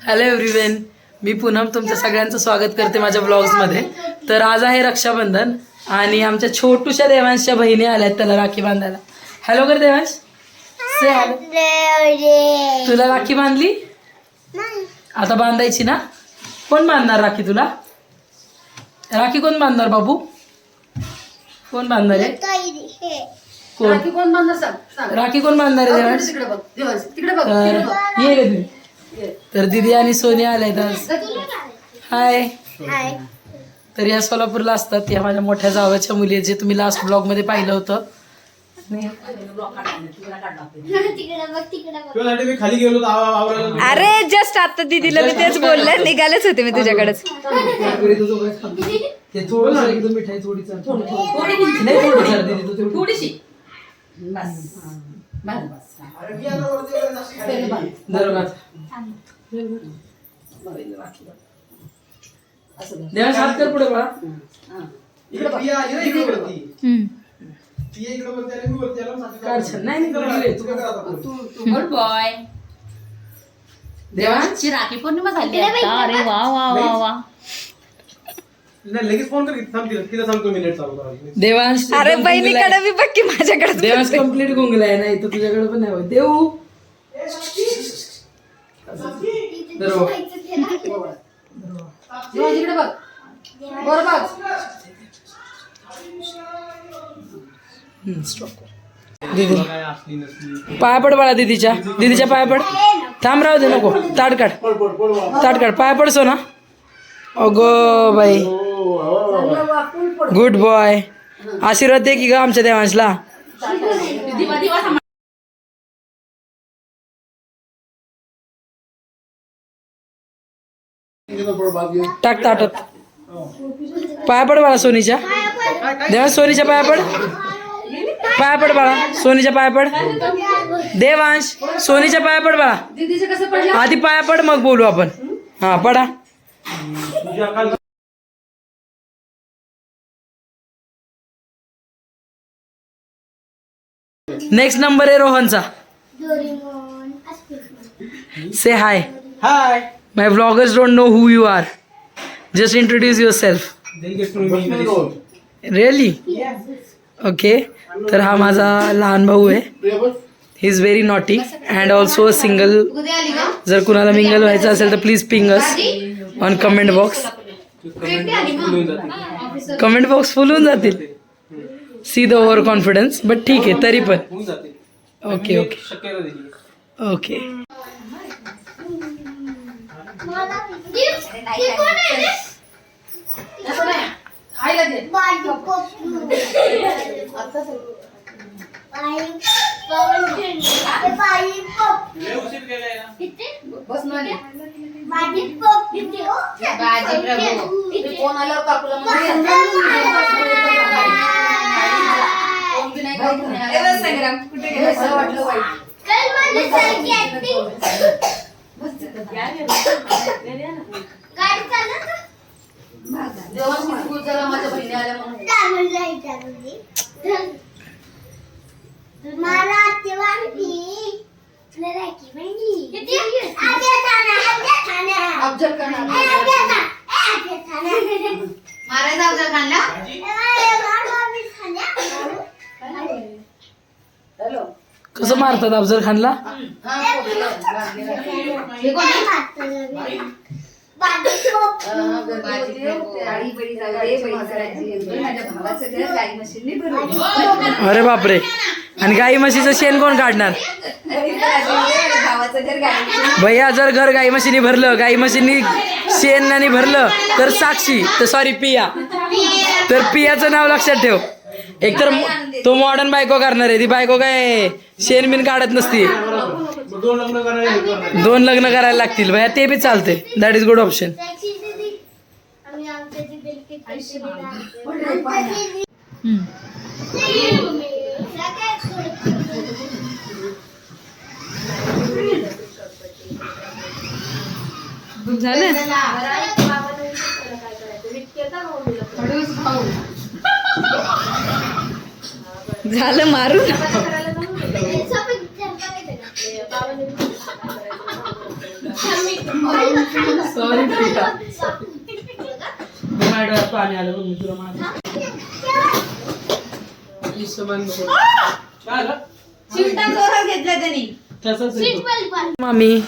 Hello everyone, मी पुन्हा तुमचं सगळ्यांचं स्वागत करते माझ्या ब्लॉग्समध्ये. तर आज आहे रक्षाबंधन आणि आमच्या छोटूशा देवांशच्या बहिणी आल्यात त्याला राखी बांधायला. हॅलो कर देवांश, से हॅलो. तुला राखी बांधली? आता बांधायची ना? कोण बांधणार राखी तुला? राखी कोण बांधणार बाबू? कोण बांधणार आहे? कोण राखी कोण बांधणार? राखी कोण बांधणार आहे देवांश? ये गे तुम्ही. तर दीदी आणि सोनी आल्यात आज. हाय. तर या सोलापूरला असतात. या माझ्या मोठ्या जावाच्या मुली जे तुम्ही लास्ट ब्लॉग मध्ये पाहिलं होतं. अरे जस्ट आता दीदीला मी तेच बोलले, निघालेच होते मी तुझ्याकडेच. देवांश हात कर पुढे बघा. Good boy. देवांची राखी पौर्णिमा झाली आता. अरे वा वा वा वा. लगेच फोन कर, तिला सांगतो मी नेट चालू करायला. देवांश अरे बहिणीकडे मी बघ की माझ्याकडे. देवांश कम्प्लीट गुंगलाय नाही तर तुझ्याकडे पण नाही. देऊ पाया पड बाळा. दीदीच्या पाया पड. थांब, राहू दे, नको. ताट काढ पाया पड सोना. अगो बाई, गुड बॉय. आशीर्वाद दे की ग आमच्या देवांशला. टाक ताटत. पाया पड बाळा सोनीच्या. देवांश सोनीच्या पाया पड. पाया पड बाळा. सोनीच्या पाया पड. देवांश सोनीच्या पाया पड बाळा. आधी पाया पड मग बोलू आपण. हा पडा. नेक्स्ट नंबर आहे रोहनचा. Say hi. Hi. My vloggers don't know who you are. Just introduce your self. Really? Okay. तर हा माझा लहान भाऊ आहे. He is very naughty and also single. जर कुणाला मिंगल व्हायचं असेल तर please ping us on comment box. Comment box full होऊन जातील. See the over confidence, but ठीक आहे तरी पण. Okay okay okay. कसं मारतात अफजल खानला? अरे बापरे. आणि गाई म्हशीचं शेण कोण काढणार? भैया जर घर गाई म्हशीनी भरलं, गाई म्हशींनी शेण आणि भरलं तर साक्षी, तर सॉरी पिया, तर पियाचं नाव लक्षात ठेव. एकतर तो मॉडर्न बायको करणार आहे. ती बायको काय शेण बिन काढत नसती. 2 लग्न करायला लागतील भैया, ते बी चालते. That is good option. झालं मारून. सॉरी प्रिया. माझ्या डोळ्यात पाणी आलं बघ मी तुला माझं. हिशोबाने बघ. काय आलं? चिमटा जोरात घेतला त्यांनी. तसंच येतो. मामी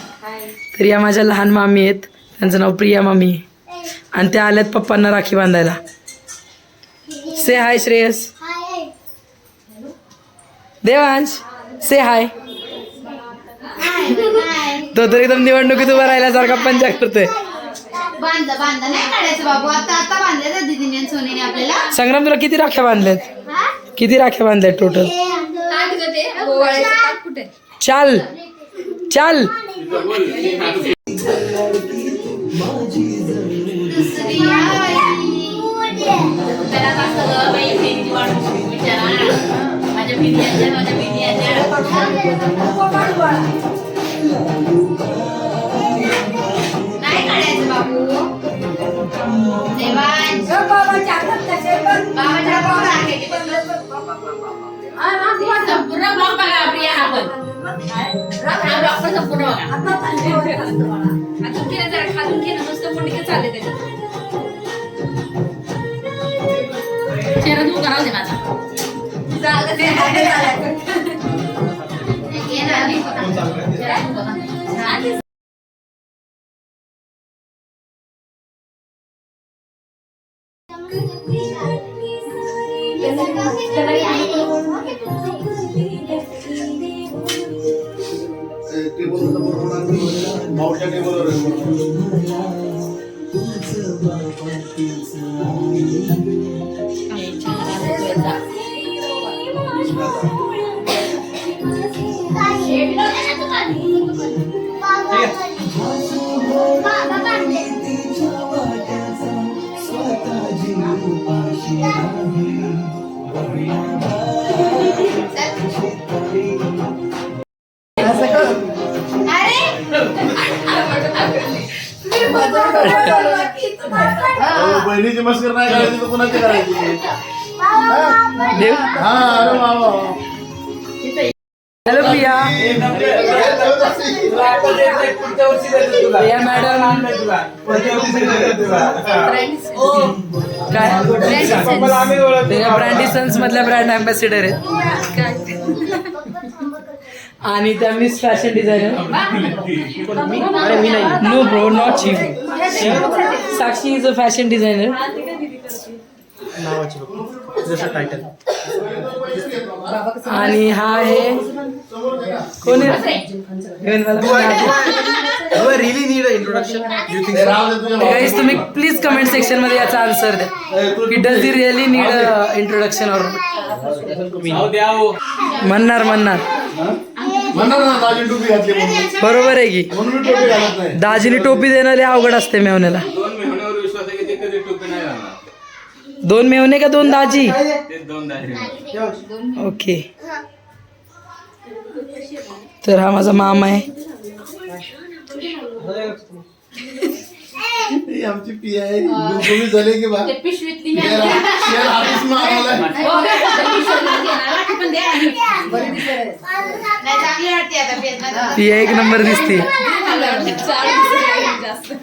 तर या माझ्या लहान मामी आहेत, त्यांचं नाव प्रिया मामी आहे. आणि त्या आल्यात पप्पांना राखी बांधायला. से हाय श्रेयस. देवांश से हाय. तो तर एकदम निवडणुकीत उभा राहिल्यासारखा पंचा करतोय. बांधा बांधा नाही काढायचं बाबू. आता बांधले ना दीदीने आणि सोनीने आपल्याला. संग्राम तुला किती राख्या बांधल्यात? किती राख्या बांधल्यात टोटल? कुठे चाल चाल. माझ्या बिर्याच्या नाही काढायचं बाबू. देवांश बाबाच्या संपूर्ण ब्लॉग बघा प्रिया. हा पण ब्लॉग पण संपूर्ण बघा. अजून केलं जरा खाजून केलं नुसतं मुंडके चालले त्याच्यात. चेहरा तू करावं दे माझा. भाऊच्या टेबलवर बहिणीची मस्कर नाही करायची तर कुणाची करायची? देव. हा अरे वा वा. हॅलो प्रिया. प्रिया मॅडम काय ब्रँडी सन्स मधल्या ब्रँड अँबॅसिडर आहेत. आणि त्या miss fashion designer. No bro not chief. Sakshi is a fashion designer. आणि हा आहे कोण आहे? गाईज तुम्ही प्लीज कमेंट सेक्शन मध्ये याचा आन्सर द्या की does he really need introduction और म्हणणार म्हणणार ना दाजी टोपी घातली म्हणून. बरोबर आहे की म्हणून मी टोपी घालत नाही. दाजीने टोपी देणं लय अवघड असते मेवण्याला. 2 मेहण्यावर विश्वास आहे की ते कधी टोपी नाही घालणार. 2 मेवणे का 2 दाजी? ते 2 दाजी. ओके. तर हा माझा मामा आहे. ही आमची पी आहे. तुम्ही झाले की बा पिशवीतली शेअर ऑफिस मागवलाय. चांगली वाटते आता ती एक नंबर दिसते. जास्त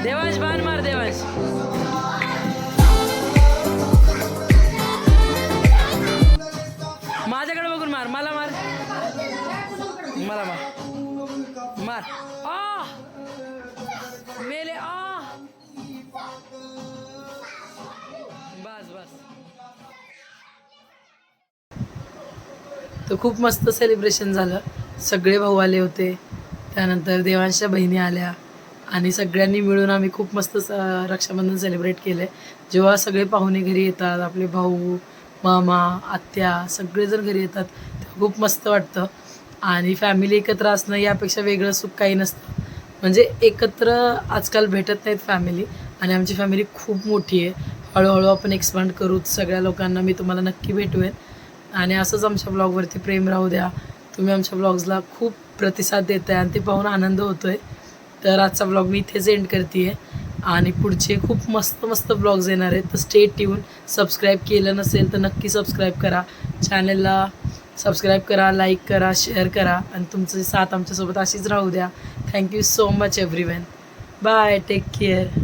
देवांश बाण मार देवांश. माझ्याकडे बघून मार. मला मार. मला मार. मार. आ मेले. आ बस बस. तर खूप मस्त सेलिब्रेशन झालं. सगळे भाऊ आले होते, त्यानंतर देवांशच्या बहिणी आल्या आणि सगळ्यांनी मिळून आम्ही खूप मस्त रक्षाबंधन सेलिब्रेट केलं. जेव्हा सगळे पाहुणे घरी येतात, आपले भाऊ, मामा, आत्या सगळेजण घरी येतात, तेव्हा खूप मस्त वाटतं. आणि फॅमिली एकत्र असणं यापेक्षा वेगळं सुख काही नसतं. म्हणजे एकत्र आजकाल भेटत नाहीत फॅमिली, आणि आमची फॅमिली खूप मोठी आहे. हळूहळू आपण एक्सपांड करू. सगळ्या लोकांना मी तुम्हाला नक्की भेटवेन आणि असंच आमच्या ब्लॉगवरती प्रेम राहू द्या. तुम्ही आमच्या ब्लॉग्सला खूप प्रतिसाद देत आहे आणि ते पाहून आनंद होतो आहे. तर आजचा ब्लॉग मी इथेच एंड करते आहे आणि पुढचे खूप मस्त मस्त ब्लॉग्स येणार आहेत. तर स्टे ट्यून. सबस्क्राईब केलं नसेल तर नक्की सबस्क्राईब करा. चॅनलला सबस्क्राईब करा, लाईक करा, शेअर करा आणि तुमची साथ आमच्यासोबत अशीच राहू द्या. Thank you so much everyone. Bye. Take care.